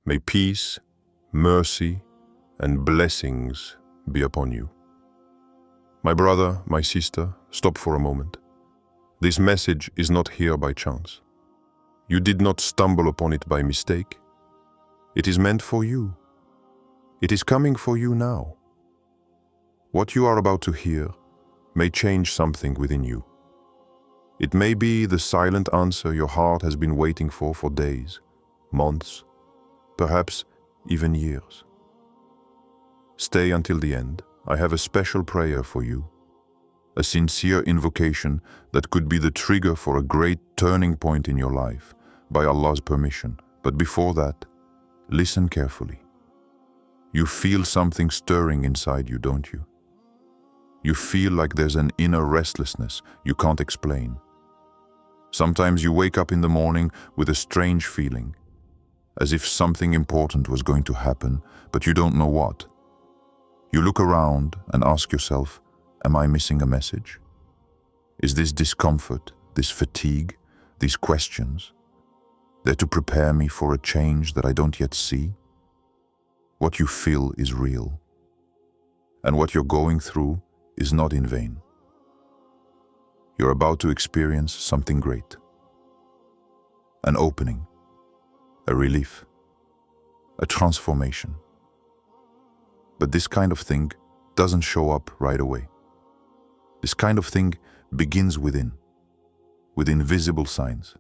May peace, mercy, and blessings be upon you. My brother, my sister, stop for a moment. This message is not here by chance. You did not stumble upon it by mistake. It is meant for you. It is coming for you now. What you are about to hear may change something within you. It may be the silent answer your heart has been waiting for days, months, perhaps even years. Stay until the end. I have a special prayer for you, a sincere invocation that could be the trigger for a great turning point in your life, by Allah's permission. But before that, listen carefully. You feel something stirring inside you, don't you? You feel like there's an inner restlessness you can't explain. Sometimes you wake up in the morning with a strange feeling, as if something important was going to happen, but you don't know what. You look around and ask yourself, am I missing a message? Is this discomfort, this fatigue, these questions, there to prepare me for a change that I don't yet see? What you feel is real, and what you're going through is not in vain. You're about to experience something great. An opening, a relief, a transformation. But this kind of thing doesn't show up right away. This kind of thing begins within, with invisible signs.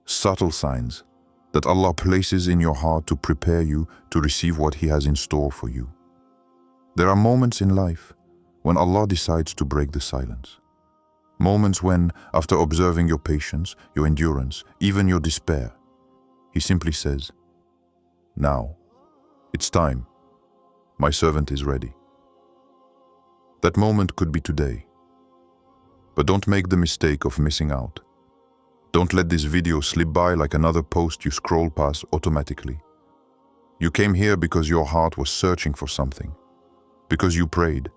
Subtle signs that Allah places in your heart to prepare you to receive what He has in store for you. There are moments in life when Allah decides to break the silence. Moments when, after observing your patience, your endurance, even your despair, He simply says, "Now, it's time. My servant is ready." That moment could be today. But don't make the mistake of missing out. Don't let this video slip by like another post you scroll past automatically. You came here because your heart was searching for something. Because you prayed.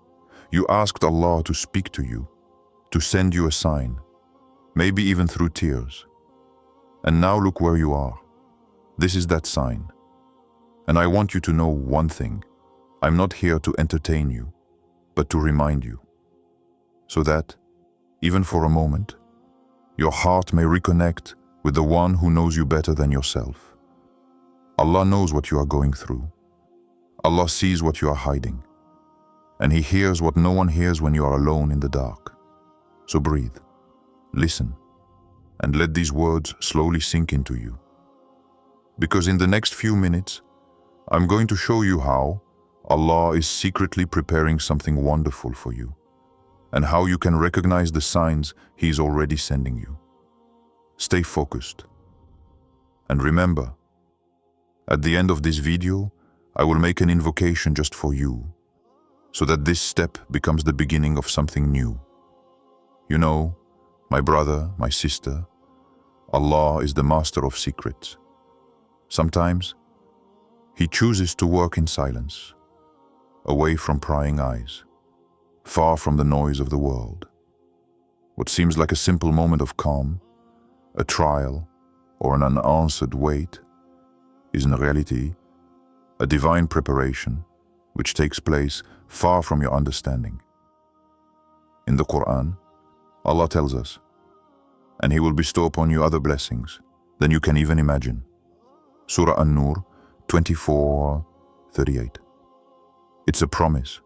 You asked Allah to speak to you, to send you a sign, maybe even through tears. And now look where you are. This is that sign. And I want you to know one thing. I'm not here to entertain you, but to remind you, so that, even for a moment, your heart may reconnect with the one who knows you better than yourself. Allah knows what you are going through. Allah sees what you are hiding. And He hears what no one hears when you are alone in the dark. So breathe, listen, and let these words slowly sink into you. Because in the next few minutes, I'm going to show you how Allah is secretly preparing something wonderful for you, and how you can recognize the signs He is already sending you. Stay focused. And remember, at the end of this video, I will make an invocation just for you, so that this step becomes the beginning of something new. You know, my brother, my sister, Allah is the master of secrets. Sometimes, He chooses to work in silence, away from prying eyes, far from the noise of the world. What seems like a simple moment of calm, a trial, or an unanswered wait, is in reality a divine preparation which takes place far from your understanding. In the Quran, Allah tells us, "And He will bestow upon you other blessings than you can even imagine." Surah An-Nur 24:38. It's a promise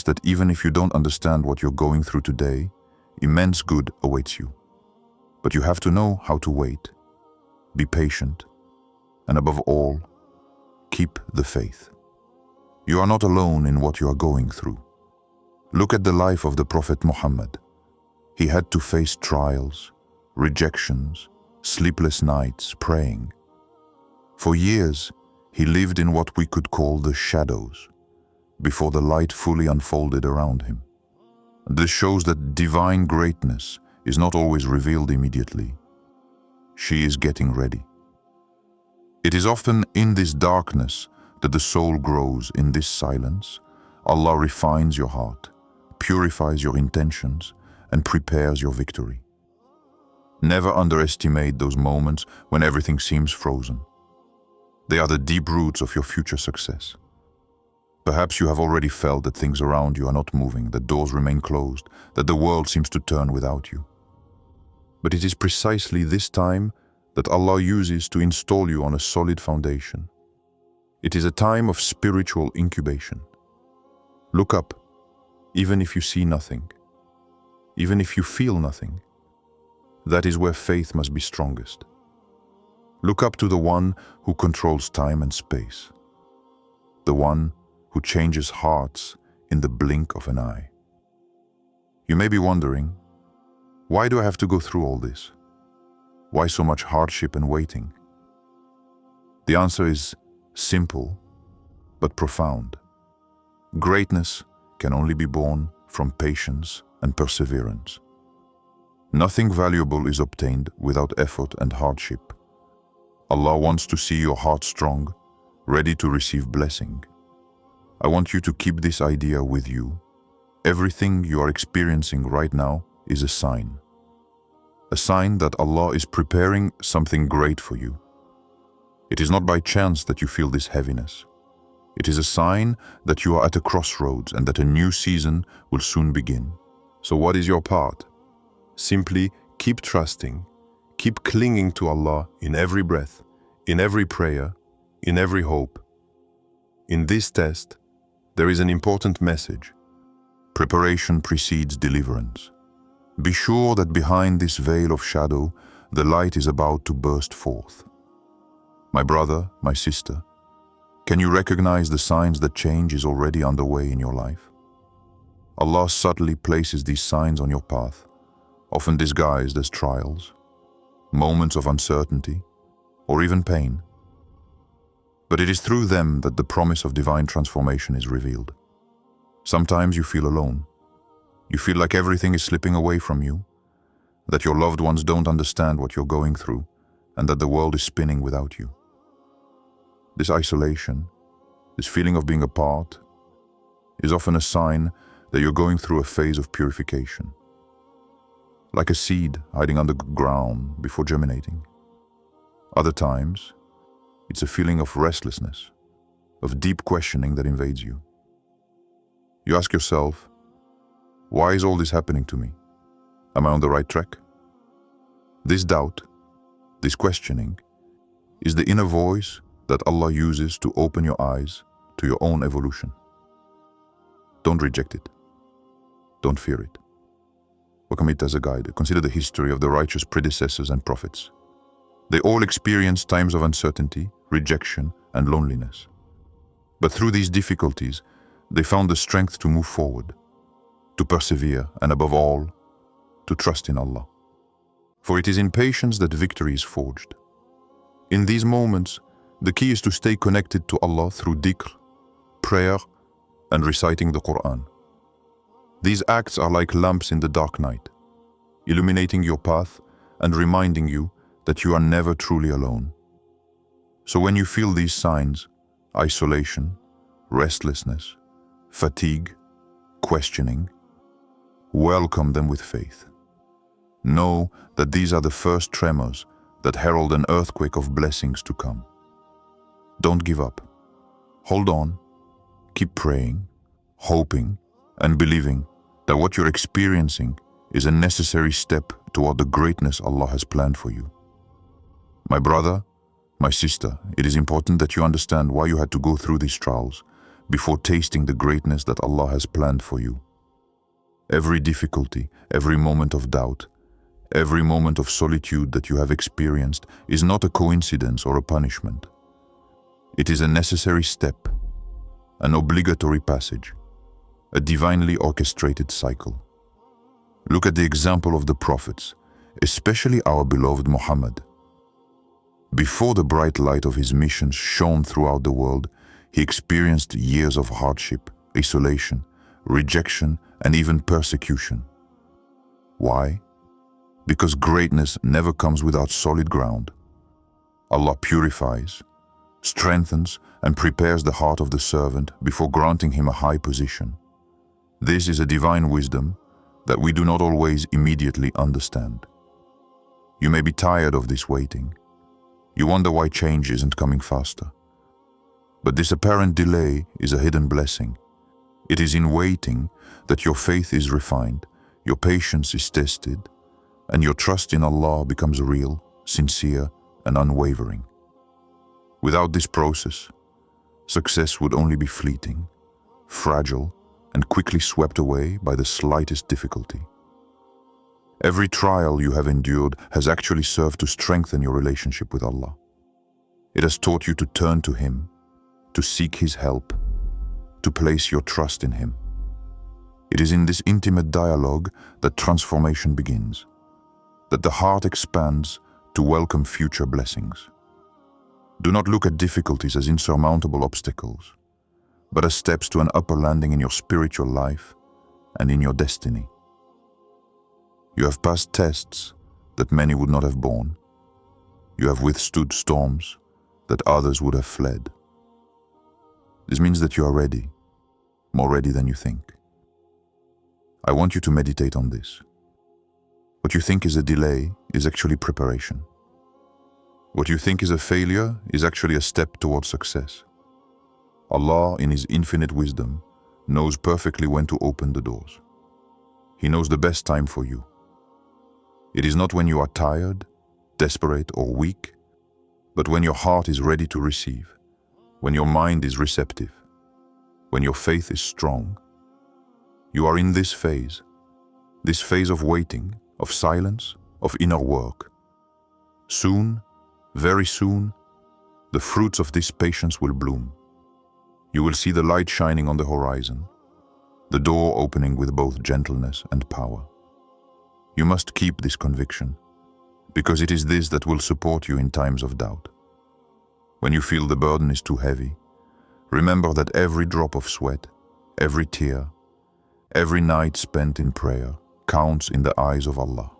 that even if you don't understand what you're going through today, immense good awaits you. But you have to know how to wait, be patient, and above all, keep the faith. You are not alone in what you are going through. Look at the life of the Prophet Muhammad. He had to face trials, rejections, sleepless nights, praying. For years, he lived in what we could call the shadows, before the light fully unfolded around him. This shows that divine greatness is not always revealed immediately. She is getting ready. It is often in this darkness that the soul grows. In this silence, Allah refines your heart, purifies your intentions, and prepares your victory. Never underestimate those moments when everything seems frozen. They are the deep roots of your future success. Perhaps you have already felt that things around you are not moving, that doors remain closed, that the world seems to turn without you. But it is precisely this time that Allah uses to install you on a solid foundation. It is a time of spiritual incubation. Look up, even if you see nothing, even if you feel nothing. That is where faith must be strongest. Look up to the one who controls time and space, the one who changes hearts in the blink of an eye. You may be wondering, why do I have to go through all this? Why so much hardship and waiting? The answer is simple, but profound. Greatness can only be born from patience and perseverance. Nothing valuable is obtained without effort and hardship. Allah wants to see your heart strong, ready to receive blessing. I want you to keep this idea with you. Everything you are experiencing right now is a sign. A sign that Allah is preparing something great for you. It is not by chance that you feel this heaviness. It is a sign that you are at a crossroads and that a new season will soon begin. So what is your part? Simply keep trusting, keep clinging to Allah in every breath, in every prayer, in every hope. In this test, there is an important message. Preparation precedes deliverance. Be sure that behind this veil of shadow, the light is about to burst forth. My brother, my sister, can you recognize the signs that change is already underway in your life? Allah subtly places these signs on your path, often disguised as trials, moments of uncertainty, or even pain. But it is through them that the promise of divine transformation is revealed. Sometimes you feel alone. You feel like everything is slipping away from you, that your loved ones don't understand what you're going through, and that the world is spinning without you. This isolation, this feeling of being apart, is often a sign that you're going through a phase of purification. Like a seed hiding underground before germinating. Other times, it's a feeling of restlessness, of deep questioning that invades you. You ask yourself, why is all this happening to me? Am I on the right track? This doubt, this questioning, is the inner voice that Allah uses to open your eyes to your own evolution. Don't reject it. Don't fear it. Welcome it as a guide. Consider the history of the righteous predecessors and prophets. They all experienced times of uncertainty, rejection, and loneliness. But through these difficulties, they found the strength to move forward, to persevere, and above all, to trust in Allah. For it is in patience that victory is forged. In these moments, the key is to stay connected to Allah through dhikr, prayer, and reciting the Quran. These acts are like lamps in the dark night, illuminating your path and reminding you that you are never truly alone. So when you feel these signs, isolation, restlessness, fatigue, questioning, welcome them with faith. Know that these are the first tremors that herald an earthquake of blessings to come. Don't give up. Hold on. Keep praying, hoping, and believing that what you're experiencing is a necessary step toward the greatness Allah has planned for you. My brother, my sister, it is important that you understand why you had to go through these trials before tasting the greatness that Allah has planned for you. Every difficulty, every moment of doubt, every moment of solitude that you have experienced is not a coincidence or a punishment. It is a necessary step, an obligatory passage, a divinely orchestrated cycle. Look at the example of the prophets, especially our beloved Muhammad. Before the bright light of his mission shone throughout the world, he experienced years of hardship, isolation, rejection, and even persecution. Why? Because greatness never comes without solid ground. Allah purifies, strengthens, and prepares the heart of the servant before granting him a high position. This is a divine wisdom that we do not always immediately understand. You may be tired of this waiting. You wonder why change isn't coming faster. But this apparent delay is a hidden blessing. It is in waiting that your faith is refined, your patience is tested, and your trust in Allah becomes real, sincere, and unwavering. Without this process, success would only be fleeting, fragile, and quickly swept away by the slightest difficulty. Every trial you have endured has actually served to strengthen your relationship with Allah. It has taught you to turn to Him, to seek His help, to place your trust in Him. It is in this intimate dialogue that transformation begins, that the heart expands to welcome future blessings. Do not look at difficulties as insurmountable obstacles, but as steps to an upper landing in your spiritual life and in your destiny. You have passed tests that many would not have borne. You have withstood storms that others would have fled. This means that you are ready, more ready than you think. I want you to meditate on this. What you think is a delay is actually preparation. What you think is a failure is actually a step towards success. Allah, in His infinite wisdom, knows perfectly when to open the doors. He knows the best time for you. It is not when you are tired, desperate, or weak, but when your heart is ready to receive, when your mind is receptive, when your faith is strong. You are in this phase of waiting, of silence, of inner work. Soon, very soon, the fruits of this patience will bloom. You will see the light shining on the horizon, the door opening with both gentleness and power. You must keep this conviction, because it is this that will support you in times of doubt. When you feel the burden is too heavy, remember that every drop of sweat, every tear, every night spent in prayer counts in the eyes of Allah.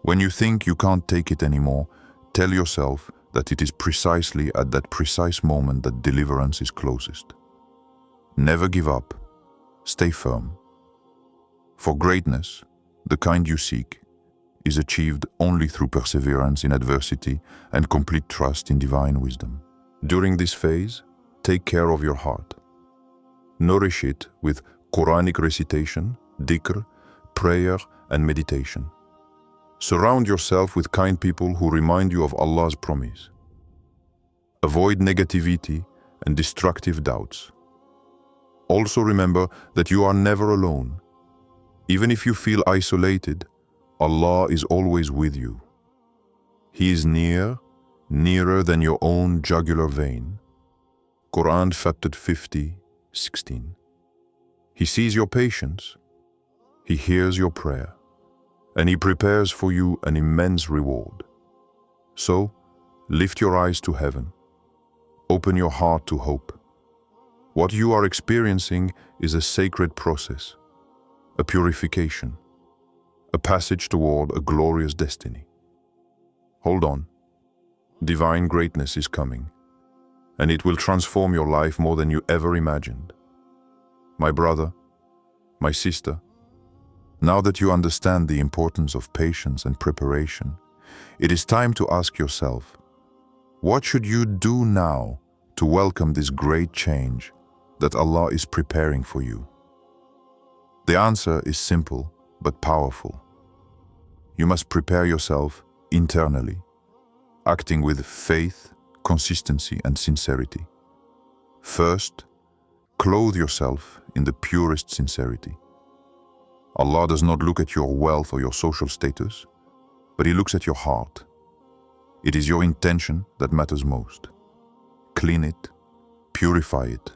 When you think you can't take it anymore, tell yourself that it is precisely at that precise moment that deliverance is closest. Never give up. Stay firm. For greatness, the kind you seek, is achieved only through perseverance in adversity and complete trust in divine wisdom. During this phase, take care of your heart. Nourish it with Quranic recitation, dhikr, prayer, and meditation. Surround yourself with kind people who remind you of Allah's promise. Avoid negativity and destructive doubts. Also remember that you are never alone. Even if you feel isolated, Allah is always with you. He is near, nearer than your own jugular vein. Quran chapter 50:16. He sees your patience, He hears your prayer, and He prepares for you an immense reward. So, lift your eyes to heaven. Open your heart to hope. What you are experiencing is a sacred process, a purification, a passage toward a glorious destiny. Hold on. Divine greatness is coming, and it will transform your life more than you ever imagined. My brother, my sister, now that you understand the importance of patience and preparation, it is time to ask yourself, what should you do now to welcome this great change that Allah is preparing for you? The answer is simple but powerful. You must prepare yourself internally, acting with faith, consistency, and sincerity. First, clothe yourself in the purest sincerity. Allah does not look at your wealth or your social status, but He looks at your heart. It is your intention that matters most. Clean it, purify it,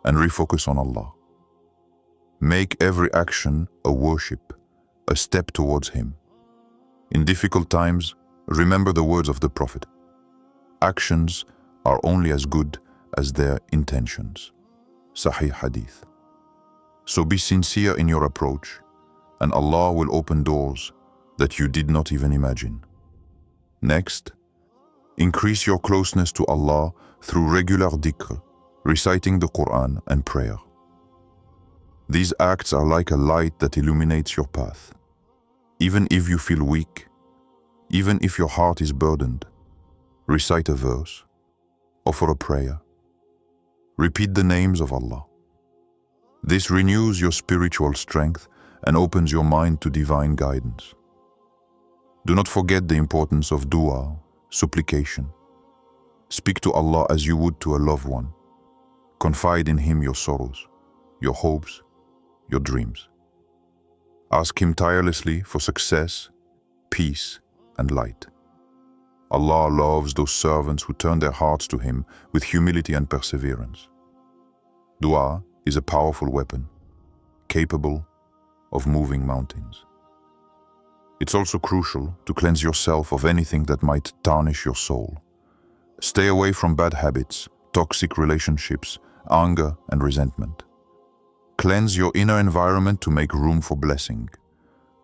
and refocus on Allah. Make every action a worship, a step towards Him. In difficult times, remember the words of the Prophet. Actions are only as good as their intentions. Sahih Hadith. So be sincere in your approach, and Allah will open doors that you did not even imagine. Next, increase your closeness to Allah through regular dhikr, reciting the Quran and prayer. These acts are like a light that illuminates your path. Even if you feel weak, even if your heart is burdened, recite a verse, offer a prayer, Repeat the names of Allah. This renews your spiritual strength and opens your mind to divine guidance. Do not forget the importance of dua, supplication. Speak to Allah as you would to a loved one. Confide in Him your sorrows, your hopes, your dreams. Ask Him tirelessly for success, peace, and light. Allah loves those servants who turn their hearts to Him with humility and perseverance. Dua is a powerful weapon, capable of moving mountains. It's also crucial to cleanse yourself of anything that might tarnish your soul. Stay away from bad habits, toxic relationships, anger, and resentment. Cleanse your inner environment to make room for blessing.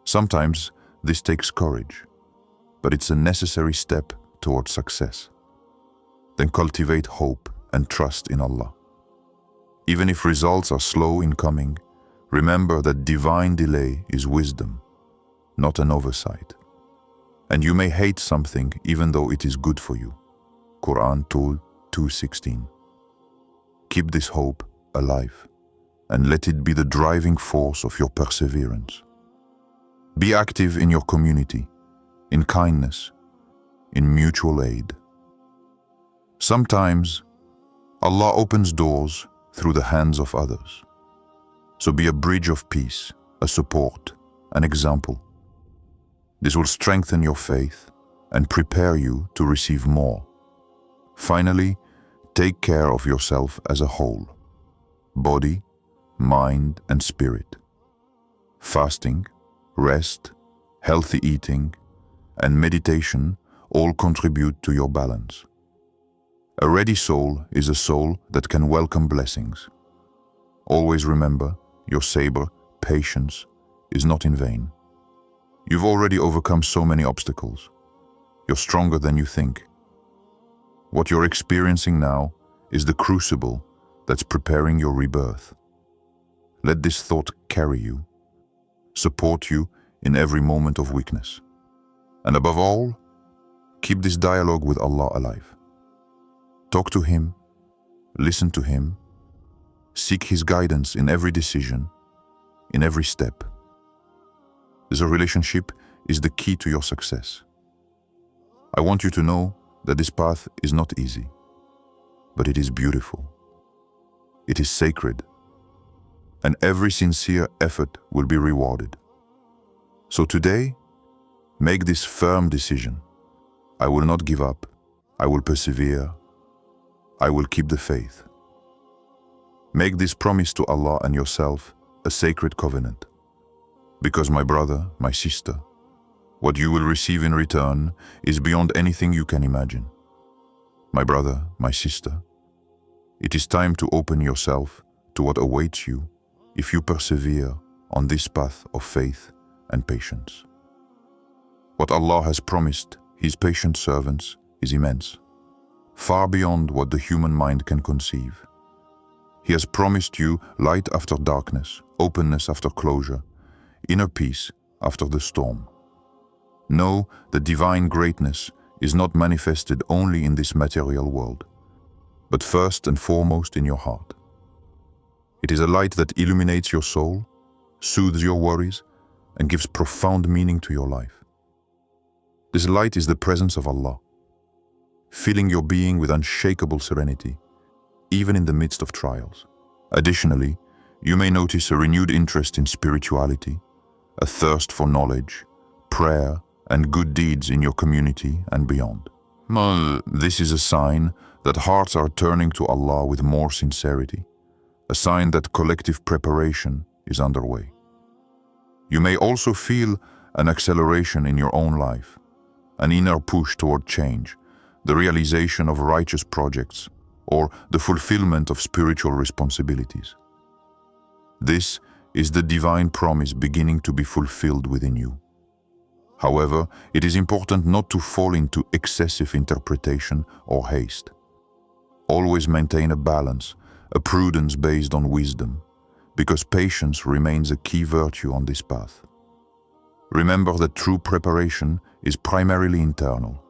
Sometimes this takes courage, but it's a necessary step towards success. Then cultivate hope and trust in Allah. Even if results are slow in coming, remember that divine delay is wisdom, not an oversight. And you may hate something even though it is good for you. Quran 2:16. Keep this hope alive and let it be the driving force of your perseverance. Be active in your community, in kindness, in mutual aid. Sometimes Allah opens doors through the hands of others. So be a bridge of peace, a support, an example. This will strengthen your faith and prepare you to receive more. Finally, take care of yourself as a whole, body, mind, and spirit. Fasting, rest, healthy eating, and meditation all contribute to your balance. A ready soul is a soul that can welcome blessings. Always remember, your saber, patience, is not in vain. You've already overcome so many obstacles. You're stronger than you think. What you're experiencing now is the crucible that's preparing your rebirth. Let this thought carry you, support you in every moment of weakness. And above all, keep this dialogue with Allah alive. Talk to Him, listen to Him, seek His guidance in every decision, in every step. This relationship is the key to your success. I want you to know that this path is not easy, but it is beautiful. It is sacred, and every sincere effort will be rewarded. So today, make this firm decision. I will not give up. I will persevere. I will keep the faith. Make this promise to Allah and yourself a sacred covenant. Because my brother, my sister, what you will receive in return is beyond anything you can imagine. My brother, my sister, it is time to open yourself to what awaits you if you persevere on this path of faith and patience. What Allah has promised His patient servants is immense, far beyond what the human mind can conceive. He has promised you light after darkness, openness after closure, inner peace after the storm. Know that divine greatness is not manifested only in this material world, but first and foremost in your heart. It is a light that illuminates your soul, soothes your worries, and gives profound meaning to your life. This light is the presence of Allah, filling your being with unshakable serenity, even in the midst of trials. Additionally, you may notice a renewed interest in spirituality, a thirst for knowledge, prayer, and good deeds in your community and beyond. This is a sign that hearts are turning to Allah with more sincerity, a sign that collective preparation is underway. You may also feel an acceleration in your own life, an inner push toward change, the realization of righteous projects, or the fulfillment of spiritual responsibilities. This is the divine promise beginning to be fulfilled within you. However, it is important not to fall into excessive interpretation or haste. Always maintain a balance, a prudence based on wisdom, because patience remains a key virtue on this path. Remember that true preparation is primarily internal.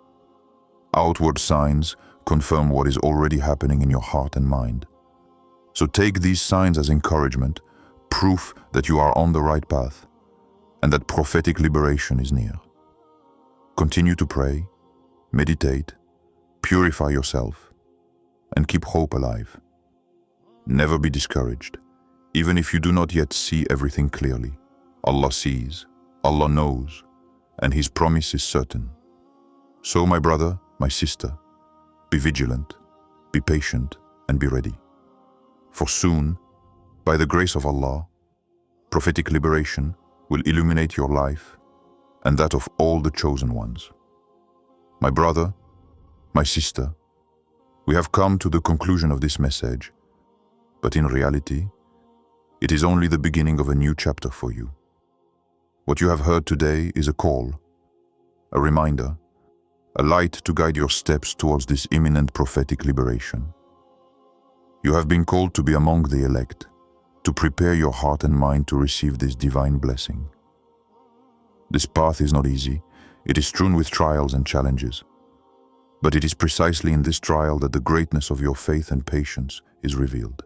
Outward signs confirm what is already happening in your heart and mind. So take these signs as encouragement, proof that you are on the right path and that prophetic liberation is near. Continue to pray, meditate, purify yourself, and keep hope alive. Never be discouraged, even if you do not yet see everything clearly. Allah sees, Allah knows, and His promise is certain. So, my brother, my sister, be vigilant, be patient, and be ready. For soon, by the grace of Allah, prophetic liberation will illuminate your life and that of all the chosen ones. My brother, my sister, we have come to the conclusion of this message, but in reality, it is only the beginning of a new chapter for you. What you have heard today is a call, a reminder, a light to guide your steps towards this imminent prophetic liberation. You have been called to be among the elect, to prepare your heart and mind to receive this divine blessing. This path is not easy, it is strewn with trials and challenges. But it is precisely in this trial that the greatness of your faith and patience is revealed.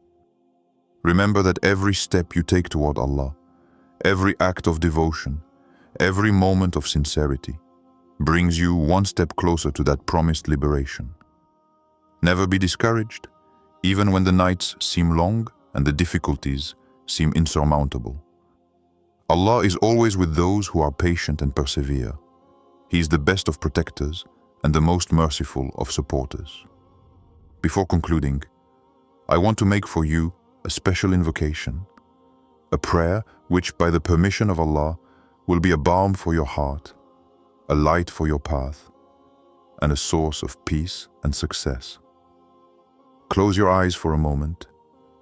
Remember that every step you take toward Allah, every act of devotion, every moment of sincerity, brings you one step closer to that promised liberation. Never be discouraged, even when the nights seem long and the difficulties seem insurmountable. Allah is always with those who are patient and persevere. He is the best of protectors and the most merciful of supporters. Before concluding, I want to make for you a special invocation, a prayer which, by the permission of Allah, will be a balm for your heart, a light for your path, and a source of peace and success. Close your eyes for a moment,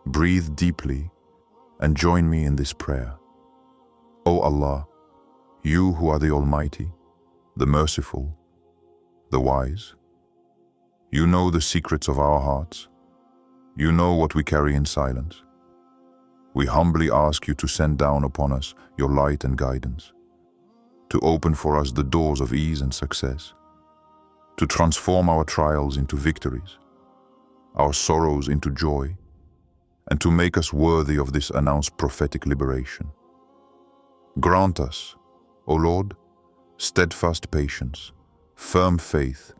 breathe deeply, and join me in this prayer. O Allah, you who are the Almighty, the Merciful, the Wise, you know the secrets of our hearts. You know what we carry in silence. We humbly ask you to send down upon us your light and guidance, to open for us the doors of ease and success, to transform our trials into victories, our sorrows into joy, and to make us worthy of this announced prophetic liberation. Grant us, O Lord, steadfast patience, firm faith,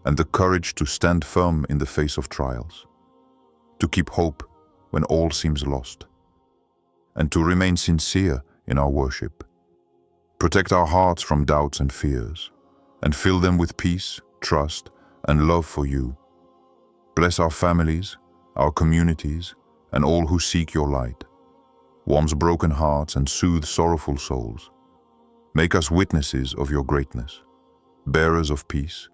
and the courage to stand firm in the face of trials, to keep hope when all seems lost, and to remain sincere in our worship. Protect our hearts from doubts and fears, and fill them with peace, trust, and love for you. Bless our families, our communities, and all who seek your light. Warms broken hearts and soothes sorrowful souls. Make us witnesses of your greatness, bearers of peace,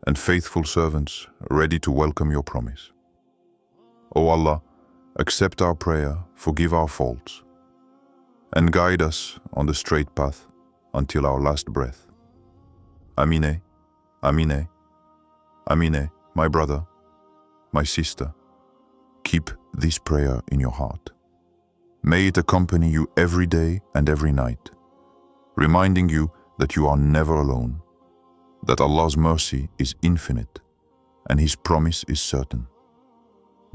and faithful servants ready to welcome your promise. O Allah, accept our prayer, forgive our faults, and guide us on the straight path until our last breath. Amine, Amine, Amine, my brother, my sister, keep this prayer in your heart. May it accompany you every day and every night, reminding you that you are never alone, that Allah's mercy is infinite and His promise is certain.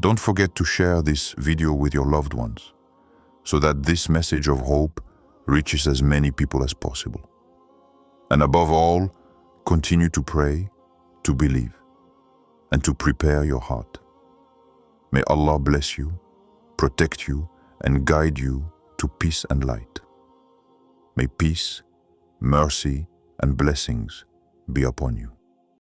Don't forget to share this video with your loved ones so that this message of hope reaches as many people as possible. And above all, continue to pray, to believe, and to prepare your heart. May Allah bless you, protect you, and guide you to peace and light. May peace, mercy, and blessings be upon you.